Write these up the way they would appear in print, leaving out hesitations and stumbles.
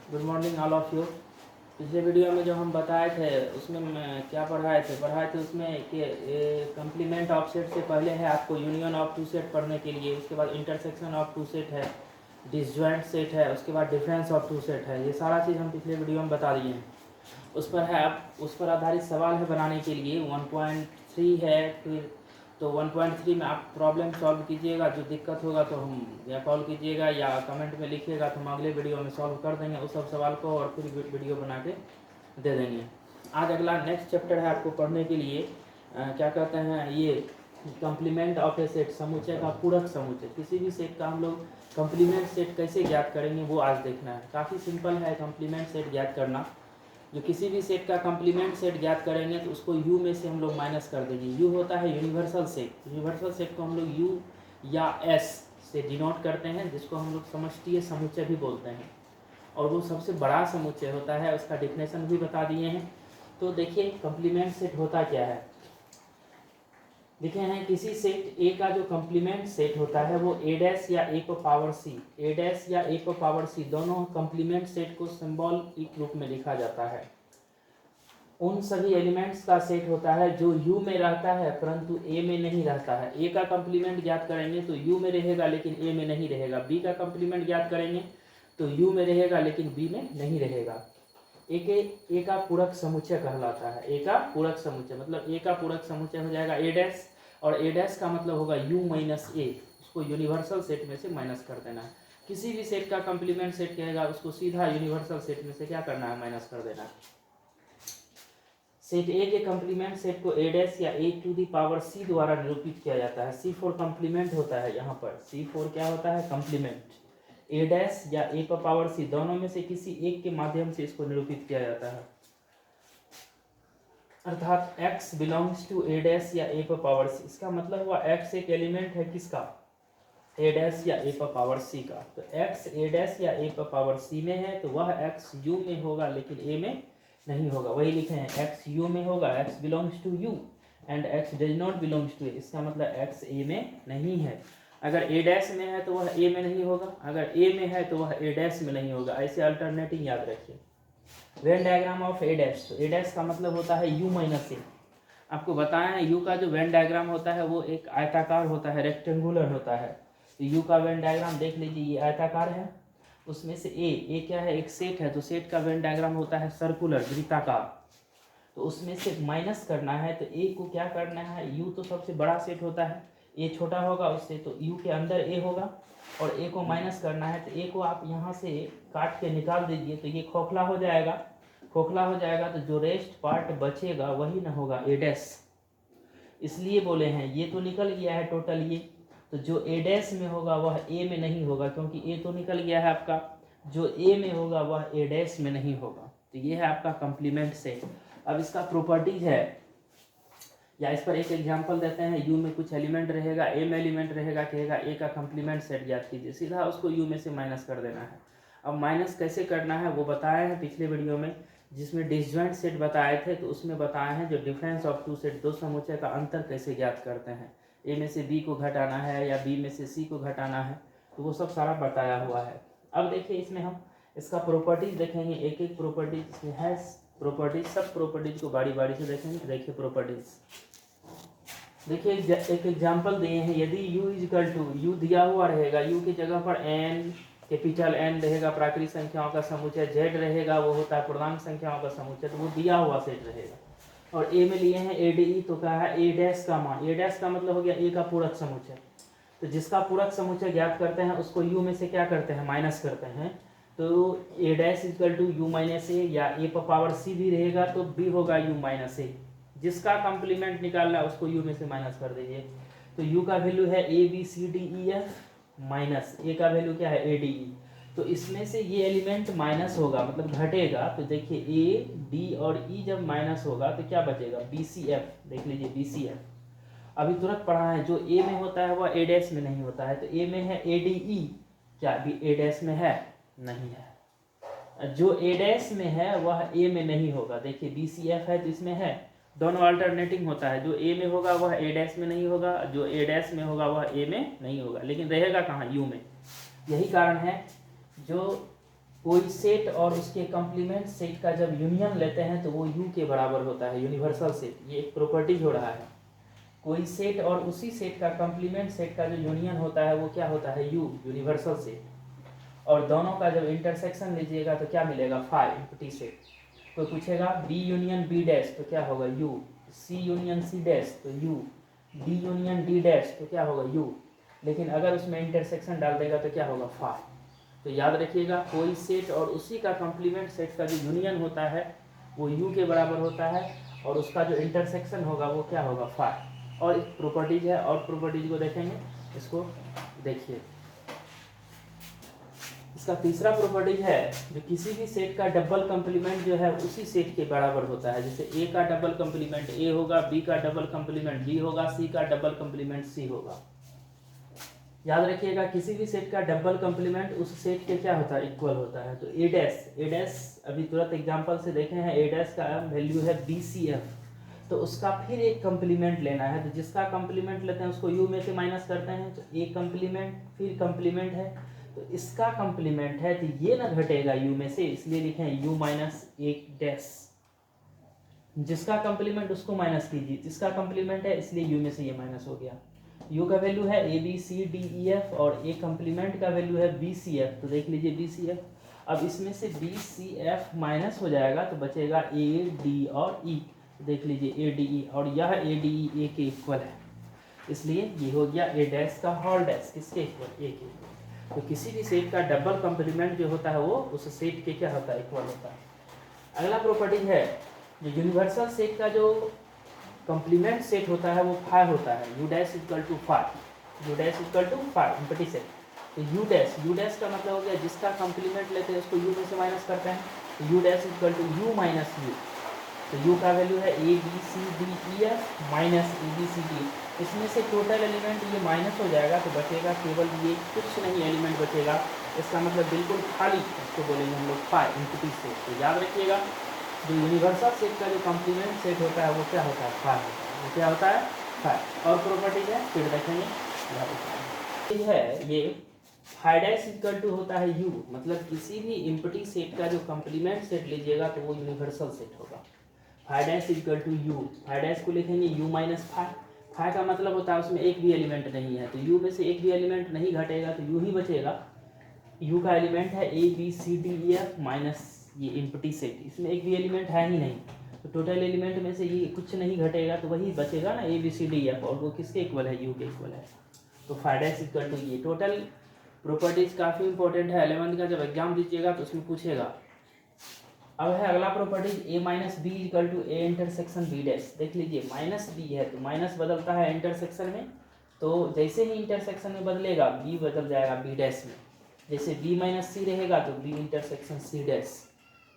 Good morning all of you. पिछले video में जो हम बताए थे उसमें क्या पढ़ाए थे उसमें कि कम्प्लीमेंट ऑफ सेट से पहले है आपको यूनियन ऑफ टू सेट पढ़ने के लिए, उसके बाद इंटरसेक्शन ऑफ टू सेट है, डिसजॉइंट सेट है, उसके बाद डिफरेंस ऑफ टू सेट है। ये सारा चीज़ हम पिछले वीडियो में बता दिए हैं। उस पर है, अब उस पर आधारित सवाल है बनाने के लिए 1.3 है। फिर तो 1.3 में आप प्रॉब्लम सॉल्व कीजिएगा, जो दिक्कत होगा तो हम या कॉल कीजिएगा या कमेंट में लिखिएगा, तो हम अगले वीडियो में सॉल्व कर देंगे उस सब सवाल को और फिर वीडियो बना के दे देंगे। आज अगला नेक्स्ट चैप्टर है आपको पढ़ने के लिए, क्या कहते हैं ये कम्प्लीमेंट ऑफ ए सेट, समुच्चय का पूरक समुच्चय। किसी भी सेट का हम लोग कम्प्लीमेंट सेट कैसे ज्ञात करेंगे वो आज देखना है। काफ़ी सिंपल है कम्प्लीमेंट सेट ज्ञात करना। जो किसी भी सेट का कम्प्लीमेंट सेट ज्ञात करेंगे तो उसको यू में से हम लोग माइनस कर देंगे। यू होता है यूनिवर्सल सेट। यूनिवर्सल सेट को हम लोग यू या एस से डिनोट करते हैं, जिसको हम लोग समष्टीय समुच्चय भी बोलते हैं। और वो सबसे बड़ा समुच्चय होता है, उसका डिफिनेशन भी बता दिए हैं। तो देखिए कम्प्लीमेंट सेट होता क्या है। देखे हैं किसी सेट ए का जो कम्प्लीमेंट सेट होता है वो ए डैश या ए पर पावर सी, ए डैश या ए पर पावर सी दोनों कम्प्लीमेंट सेट को सिंबॉलिक रूप में लिखा जाता है। उन सभी एलिमेंट्स का सेट होता है जो यू में रहता है परंतु ए में नहीं रहता है। ए का कम्प्लीमेंट ज्ञात करेंगे तो यू में रहेगा लेकिन ए में नहीं रहेगा। बी का कम्प्लीमेंट ज्ञात करेंगे तो यू में रहेगा लेकिन बी में नहीं रहेगा। ए का पूरक समुच्चय कहलाता है। ए का पूरक समुच्चय मतलब ए का पूरक समुच्चय हो जाएगा ए डैश, और ए डैश का मतलब होगा यू माइनस ए। उसको यूनिवर्सल सेट में से माइनस कर देना है। किसी भी सेट का कम्प्लीमेंट सेट कहेगा उसको सीधा यूनिवर्सल सेट में से क्या करना है, माइनस कर देना है। सेट ए के कम्प्लीमेंट सेट को ए डैश या ए टू दी पावर सी द्वारा निरूपित किया जाता है। सी फोर कम्प्लीमेंट होता है। यहाँ पर सी फोर क्या होता है, कम्प्लीमेंट। ए डैश या ए पर पावर सी दोनों में से किसी एक के माध्यम से इसको निरूपित किया जाता है। अर्थात x belongs to A dash या ए पर पावर सी। इसका मतलब हुआ x एक एलिमेंट है किसका, ए डैश या ए पर पावर सी का। तो x ए डैश या ए पर पावर सी में है तो वह x u में होगा लेकिन a में नहीं होगा। वही लिखे हैं x u में होगा, x belongs to u and x does not belongs to a। इसका मतलब x a में नहीं है। अगर ए डैश में है तो वह ए में नहीं होगा, अगर ए में है तो वह ए डैश में नहीं होगा। ऐसे अल्टरनेटिंग याद रखिए। Venn diagram of A dash, तो ए डैश का मतलब होता है यू माइनस ए। आपको बताया है यू का जो वेन डायग्राम होता है वो एक आयताकार होता है, रेक्टेंगुलर होता है। तो यू का वेन डायग्राम देख लीजिए, ये आयताकार है। उसमें से ए क्या है, एक सेट है, तो सेट का वेन डायग्राम होता है सर्कुलर, वृत्ताकार। तो उसमें से माइनस करना है तो ए को क्या करना है, यू तो सबसे बड़ा सेट होता है, ए छोटा होगा उससे, तो यू के अंदर ए होगा और ए को माइनस करना है। तो ए को आप यहाँ से काट के निकाल दीजिए तो ये खोखला हो जाएगा। खोखला हो जाएगा तो जो रेस्ट पार्ट बचेगा वही ना होगा ए डैश। इसलिए बोले हैं ये तो निकल गया है टोटल ये, तो जो ए डैश में होगा वह ए में नहीं होगा, क्योंकि ए तो निकल गया है आपका। जो ए में होगा वह ए डैश में नहीं होगा। तो ये है आपका कम्प्लीमेंट सेट। अब इसका प्रॉपर्टीज है, या इस पर एक एग्जांपल देते हैं। यू में कुछ एलिमेंट रहेगा, ए में एलिमेंट रहेगा, कहेगा ए का कम्प्लीमेंट सेट ज्ञात कीजिए, सीधा उसको यू में से माइनस कर देना है। अब माइनस कैसे करना है वो बताया है पिछले वीडियो में, जिसमें डिसजॉइंट सेट बताए थे। तो उसमें बताए हैं जो डिफरेंस ऑफ टू सेट, दो समुच्चय का अंतर कैसे ज्ञात करते हैं। ए में से बी को घटाना है या बी में से सी को घटाना है, तो वो सब सारा बताया हुआ है। अब देखिए इसमें हम इसका प्रॉपर्टीज देखेंगे, एक एक प्रॉपर्टीज इसमें है। प्रॉपर्टीज, सब प्रॉपर्टीज को बारी बारी से देखेंगे। देखिए प्रॉपर्टीज, देखिए एक एग्जांपल दिए हैं। यदि u इजकल टू, यू दिया हुआ रहेगा, u की जगह पर n, कैपिटल N रहेगा, प्राकृतिक संख्याओं का समुच्चय, z रहेगा वो होता है पूर्णांक संख्याओं का समुच्चय, तो वो दिया हुआ सेट रहेगा। और a में लिए हैं ADE, तो क्या है a डैश का मान। a डैश का मतलब हो गया a का पूरक समुच्चय। तो जिसका पूरक समुच्चय ज्ञात करते हैं उसको u में से क्या करते हैं, माइनस करते हैं। तो a dash equal to u minus A, या a पर पावर c भी रहेगा तो b होगा u माइनस ए। जिसका कम्प्लीमेंट निकालना है उसको u में से माइनस कर दीजिए। तो u का वैल्यू है ABCDEF माइनस ए का वैल्यू क्या है ADE। तो इसमें से ये एलिमेंट माइनस होगा मतलब घटेगा। तो देखिए A, D और E जब माइनस होगा तो क्या बचेगा, BCF। देख लीजिए BCF अभी तुरंत पढ़ा है। जो A में होता है वह A डैश में नहीं होता है। तो A में है ADE, क्या भी A डैश में है, नहीं है। जो A डैश में है वह A में नहीं होगा। देखिए BCF है तो इसमें है, दोनों अल्टरनेटिंग होता है। जो ए में होगा वह ए डैश में नहीं होगा, जो ए डैश में होगा वह ए में नहीं होगा, लेकिन रहेगा कहाँ, यू में। यही कारण है जो कोई सेट और उसके कॉम्प्लीमेंट सेट का जब यूनियन लेते हैं तो वो यू के बराबर होता है, यूनिवर्सल सेट। ये एक प्रॉपर्टीज हो रहा है। कोई सेट और उसी सेट का कॉम्प्लीमेंट सेट का जो यूनियन होता है वो क्या होता है, यू, यूनिवर्सल सेट। और दोनों का जब इंटरसेक्शन लीजिएगा तो क्या मिलेगा, फाई, एम्प्टी सेट। कोई पूछेगा बी यूनियन बी डैश तो क्या होगा, U. C union C dash तो U. D union D dash तो क्या होगा, यू। लेकिन अगर उसमें इंटरसेक्शन डाल देगा तो क्या होगा, फाई। तो याद रखिएगा, कोई सेट और उसी का कॉम्प्लीमेंट सेट का जो यूनियन होता है वो यू के बराबर होता है, और उसका जो इंटरसेक्शन होगा वो क्या होगा, फाई। और एक प्रॉपर्टीज है, और प्रॉपर्टीज को देखेंगे, इसको देखिए। इसका तीसरा प्रॉपर्टी है, जो किसी भी सेट का डबल कॉम्प्लीमेंट जो है उसी सेट के बराबर होता है। जैसे ए का डबल कॉम्प्लीमेंट ए होगा, बी का डबल कॉम्प्लीमेंट बी होगा, सी का डबल कॉम्प्लीमेंट सी होगा। याद रखिएगा, किसी भी सेट का डबल कॉम्प्लीमेंट उस सेट के क्या होता है, इक्वल होता है। तो ए डैश अभी तुरंत एग्जांपल से देखे हैं, ए डैश का वैल्यू है बी सी एफ। तो उसका फिर एक कॉम्प्लीमेंट लेना है, तो जिसका कॉम्प्लीमेंट लेते हैं उसको यू में से माइनस करते हैं, तो ए कॉम्प्लीमेंट फिर कॉम्प्लीमेंट है, तो इसका कॉम्प्लीमेंट है, तो ये ना घटेगा यू में से, इसलिए लिखे हैं यू माइनस एक डैश। जिसका कॉम्प्लीमेंट उसको माइनस कीजिए, जिसका कॉम्प्लीमेंट है इसलिए यू में से ये माइनस हो गया। यू का वैल्यू है A B C D E F, और ए कॉम्प्लीमेंट का वैल्यू है बी सी एफ। तो देख लीजिए बी सी एफ। अब इसमें से बी सी एफ माइनस हो जाएगा तो बचेगा ए डी और ई। देख लीजिए ए डी ई, और यह ए डी ई ए के इक्वल है, इसलिए ये हो गया ए डैश का होल डैश, किसके इक्वल, ए के। तो किसी भी सेट का डबल कॉम्प्लीमेंट जो होता है वो उस सेट के क्या होता है, इक्वल होता है। अगला प्रॉपर्टी है, जो यूनिवर्सल सेट का जो कॉम्प्लीमेंट सेट होता है वो फाइव होता है, U dash equal to five, U dash equal to five, empty set. तो यू डैश का मतलब हो गया जिसका कॉम्प्लीमेंट लेते हैं उसको यू में से माइनस करते हैं, तो U dash equal to U minus U. तो यू का वैल्यू है A B C D E F minus A B C D. इसमें से टोटल एलिमेंट ये माइनस हो जाएगा तो बचेगा केवल ये, कुछ नहीं एलिमेंट बचेगा। इसका मतलब बिल्कुल खाली, इसको बोलेंगे हम लोग फाइव, एम्प्टी सेट। तो याद रखिएगा, जो यूनिवर्सल सेट का जो कॉम्प्लीमेंट सेट होता है वो क्या होता है, फाइव होता है। वो क्या होता है, फाइव। और प्रॉपर्टीज है फिर देखेंगे। है ये फाइव डैश इक्वल टू होता है यू, मतलब किसी भी एम्प्टी सेट का जो कॉम्प्लीमेंट सेट लीजिएगा तो वो यूनिवर्सल सेट होगा। Five dash equal to U, five dash को लिखेंगे यू माइनस फाइव। फाइव का मतलब होता है उसमें एक भी एलिमेंट नहीं है, तो यू में से एक भी एलिमेंट नहीं घटेगा तो यू ही बचेगा। यू का एलिमेंट है A B C D E F minus ये एम्प्टी सेट, इसमें एक भी एलिमेंट है ही नहीं, तो टोटल एलिमेंट में से ये कुछ नहीं घटेगा तो वही बचेगा ना, A B C D F, और वो किसके इक्वल है, यू के इक्वल है। तो फाइव डैश इक्वल टू ये। टोटल प्रॉपर्टीज काफ़ी इंपॉर्टेंट है, 11th का जब एग्जाम दीजिएगा तो उसमें पूछेगा। अब है अगला properties, A minus B equal to A intersection B dash. देख लीजिए माइनस बी है तो माइनस बदलता है इंटरसेक्शन में, तो जैसे ही इंटरसेक्शन में बदलेगा बी बदल जाएगा बी डैश में। जैसे बी माइनस सी रहेगा तो बी इंटरसेक्शन सी डैश,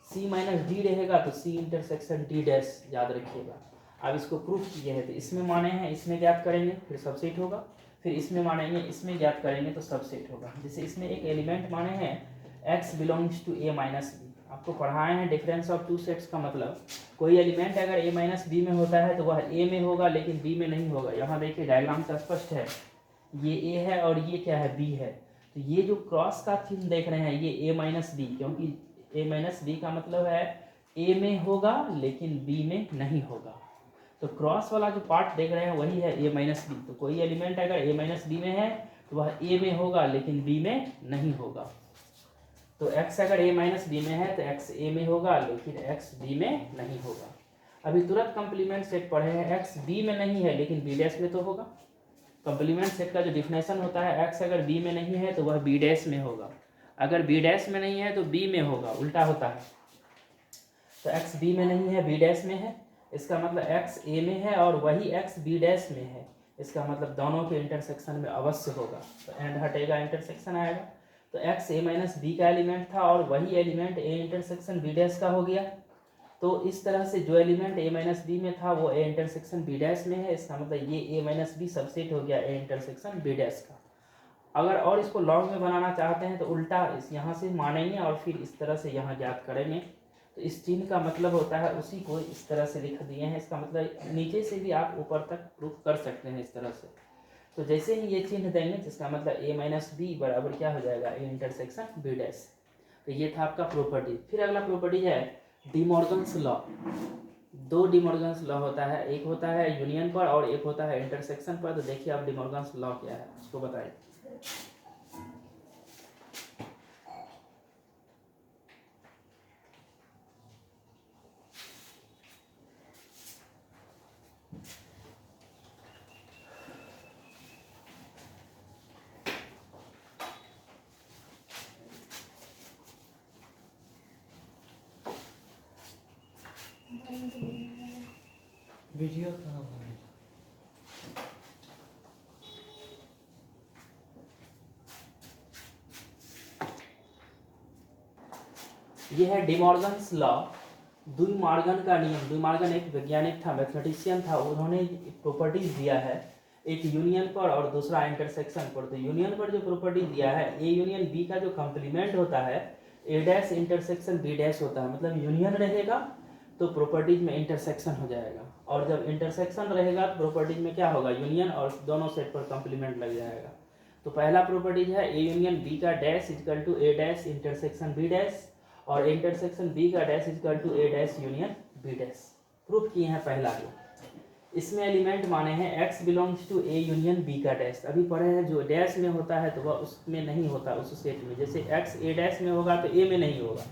सी माइनस डी रहेगा तो सी इंटरसेक्शन डी डैश, याद रखिएगा। अब इसको प्रूफ किए हैं तो इसमें माने हैं, इसमें ज्ञात करेंगे फिर सबसेट होगा, फिर इसमें मानेंगे, इसमें ज्ञात करेंगे तो सबसेट होगा। जैसे इसमें एक एलिमेंट माने हैं x belongs to a minus B, आपको पढ़ाए हैं डिफरेंस ऑफ टू सेट्स का मतलब कोई एलिमेंट अगर a माइनस बी में होता है तो वह a में होगा लेकिन b में नहीं होगा। यहाँ देखिए डायग्राम से स्पष्ट है, ये a है और ये क्या है, b है। तो ये जो क्रॉस का चिन्ह देख रहे हैं ये a माइनस बी, क्योंकि a माइनस बी का मतलब है a में होगा लेकिन b में नहीं होगा। तो क्रॉस वाला जो पार्ट देख रहे हैं वही है a माइनस बी। तो कोई एलिमेंट अगर a माइनस बी में है तो वह a में होगा लेकिन b में नहीं होगा। तो x अगर a माइनस बी में है तो x a में होगा लेकिन x b में नहीं होगा। अभी तुरंत कंप्लीमेंट सेट पढ़े हैं, x b में नहीं है लेकिन b डैश में तो होगा। कंप्लीमेंट सेट का जो डिफिनेशन होता है, x अगर b में नहीं है तो वह b डैश में होगा, अगर b डैश में नहीं है तो b में होगा, उल्टा होता है। तो x b में नहीं है b डैश में है, इसका मतलब x a में है और वही x b डैश में है, इसका मतलब दोनों के इंटरसेक्शन में अवश्य होगा। तो एंड हटेगा, इंटरसेक्शन आएगा। तो x a माइनस बी का एलिमेंट था और वही element a intersection b dash का हो गया। तो इस तरह से जो एलिमेंट a माइनस बी में था वो a इंटरसेक्शन b डैश में है, इसका मतलब ये a माइनस बी सबसेट हो गया a इंटरसेक्शन b डैश का। अगर और इसको लॉन्ग में बनाना चाहते हैं तो उल्टा इस यहाँ से मानेंगे और फिर इस तरह से यहाँ ज्ञात करेंगे। तो इस चिन्ह का मतलब होता है उसी को इस तरह से लिख दिए हैं, इसका मतलब नीचे से भी आप ऊपर तक प्रूफ कर सकते हैं इस तरह से। तो जैसे ही ये चिन्ह देंगे जिसका मतलब a माइनस बी बराबर क्या हो जाएगा, a इंटरसेक्शन b डैश। तो ये था आपका प्रॉपर्टी। फिर अगला प्रॉपर्टी है डिमॉर्गन्स लॉ। दो डिमॉर्गन्स लॉ होता है, एक होता है यूनियन पर और एक होता है इंटरसेक्शन पर। तो देखिए आप डिमॉर्गन्स लॉ क्या है उसको बताइए। वीडियो कहाँ है? ये है डिमॉर्गन्स लॉ, दुई मॉर्गन का नियम। दुई मॉर्गन एक वैज्ञानिक था, मैथमेटिशियन था, उन्होंने प्रॉपर्टीज दिया है, एक यूनियन पर और दूसरा इंटरसेक्शन पर। तो यूनियन पर जो प्रॉपर्टी दिया है, ए यूनियन बी का जो कॉम्प्लीमेंट होता है ए डैश इंटरसेक्शन बी डैश होता है। मतलब यूनियन रहेगा तो प्रॉपर्टीज में इंटरसेक्शन हो जाएगा, और जब इंटरसेक्शन रहेगा तो प्रॉपर्टीज में क्या होगा, यूनियन, और दोनों सेट पर कॉम्प्लीमेंट लग जाएगा। तो पहला प्रॉपर्टीज है ए यूनियन बी का dash equal to A dash intersection B dash, और इंटरसेक्शन बी का dash equal to A dash union B dash. Proof किए हैं पहला ही। इसमें एलिमेंट माने हैं X belongs to A union B का डैश। अभी पढ़े हैं जो डैश में होता है तो वह उसमें नहीं होता, उस सेट में। जैसे एक्स ए डैश में होगा तो ए में नहीं होगा।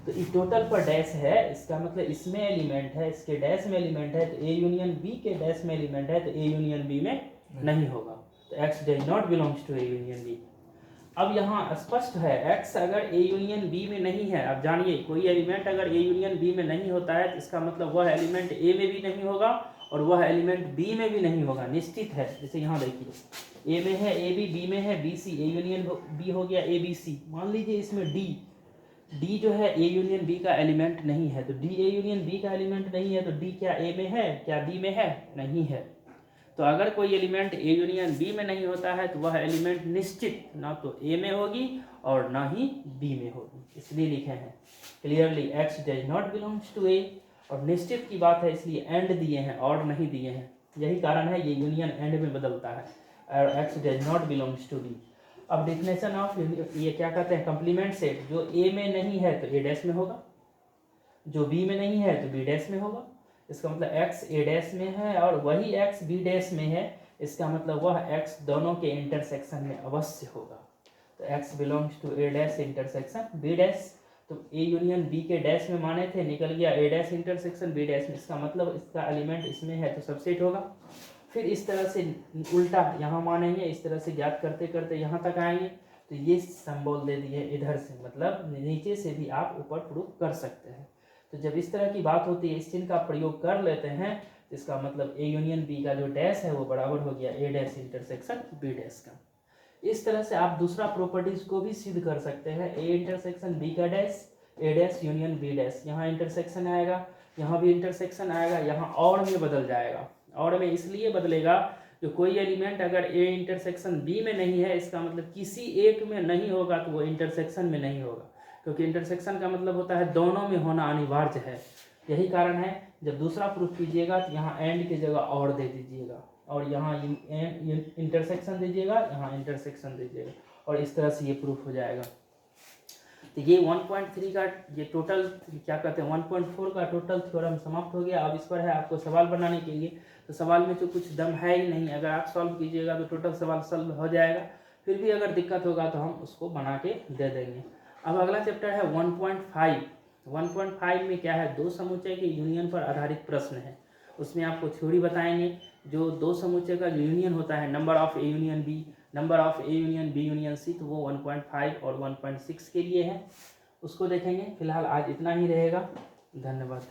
तो इस टोटल पर डैश है, इसका मतलब इसमें एलिमेंट है, इसके डैश में एलिमेंट है, तो ए यूनियन बी के डैश में एलिमेंट है तो ए यूनियन बी में नहीं होगा। तो X does not belongs to A union B. अब यहाँ स्पष्ट है एक्स अगर ए यूनियन बी में नहीं है। अब जानिए कोई एलिमेंट अगर ए यूनियन बी में नहीं होता है तो इसका मतलब वह एलिमेंट ए में भी नहीं होगा और वह एलिमेंट बी में भी नहीं होगा, निश्चित है। जैसे यहाँ देखिए ए में है ए बी में है B C, A union B हो गया ए बी सी। मान लीजिए इसमें डी जो है ए यूनियन बी का एलिमेंट नहीं है, तो डी ए यूनियन बी का एलिमेंट नहीं है तो डी क्या ए में है, क्या बी में है, नहीं है। तो अगर कोई एलिमेंट ए यूनियन बी में नहीं होता है तो वह एलिमेंट निश्चित ना तो ए में होगी और ना ही बी में होगी। इसलिए लिखे हैं clearly x does not belongs to A, और निश्चित की बात है इसलिए एंड दिए हैं और नहीं दिए हैं। यही कारण है ये यूनियन एंड में बदलता है, और X does not belongs to B. अब डिफिनेशन ऑफ ये क्या कहते हैं, कंप्लीमेंट सेट। जो ए में नहीं है तो ए डैश में होगा, जो बी में नहीं है तो बी डैश में होगा। इसका मतलब एक्स ए डैश में है और वही एक्स बी डैश में है, इसका मतलब वह एक्स दोनों के इंटरसेक्शन में अवश्य होगा। तो X belongs to A dash intersection B dash. तो ए यूनियन बी के डैश में माने थे, निकल गया A dash intersection B dash में, इसका मतलब इसका एलिमेंट इसमें है तो सबसेट होगा। फिर इस तरह से उल्टा यहाँ मानेंगे, इस तरह से ज्ञात करते करते यहाँ तक आएंगे। तो ये सिंबल दे दिए इधर से, मतलब नीचे से भी आप ऊपर प्रूफ कर सकते हैं। तो जब इस तरह की बात होती है, इस चिन्ह का प्रयोग कर लेते हैं, तो इसका मतलब ए यूनियन बी का जो डैश है वो बराबर हो गया A dash intersection B dash का। इस तरह से आप दूसरा प्रॉपर्टीज को भी सिद्ध कर सकते हैं। ए इंटरसेक्शन बी का डैश ए डैश यूनियन बी डैश, यहाँ इंटरसेक्शन आएगा, यहाँ भी इंटरसेक्शन आएगा, यहाँ और में बदल जाएगा। और में इसलिए बदलेगा जो कोई एलिमेंट अगर ए इंटरसेक्शन बी में नहीं है, इसका मतलब किसी एक में नहीं होगा तो वो इंटरसेक्शन में नहीं होगा, क्योंकि इंटरसेक्शन का मतलब होता है दोनों में होना अनिवार्य है। यही कारण है जब दूसरा प्रूफ कीजिएगा तो यहाँ एंड की जगह और दे दीजिएगा, और यहाँ इंटरसेक्शन दीजिएगा, यहाँ इंटरसेक्शन दीजिएगा, और इस तरह से ये प्रूफ हो जाएगा। तो ये 1.3 का ये टोटल क्या कहते हैं 1.4 का टोटल थ्योरम समाप्त हो गया। अब इस पर है आपको सवाल बनाने के लिए, तो सवाल में तो कुछ दम है ही नहीं, अगर आप सॉल्व कीजिएगा तो टोटल सवाल सॉल्व हो जाएगा। फिर भी अगर दिक्कत होगा तो हम उसको बना के दे देंगे। अब अगला चैप्टर है 1.5। 1.5 में क्या है, दो समुच्चय के यूनियन पर आधारित प्रश्न है। उसमें आपको थ्योरी बताएंगे जो दो समुच्चय का यूनियन होता है, number of A union B, number of A union B union C, तो वो 1.5 और 1.6 के लिए है, उसको देखेंगे। फिलहाल आज इतना ही रहेगा, धन्यवाद।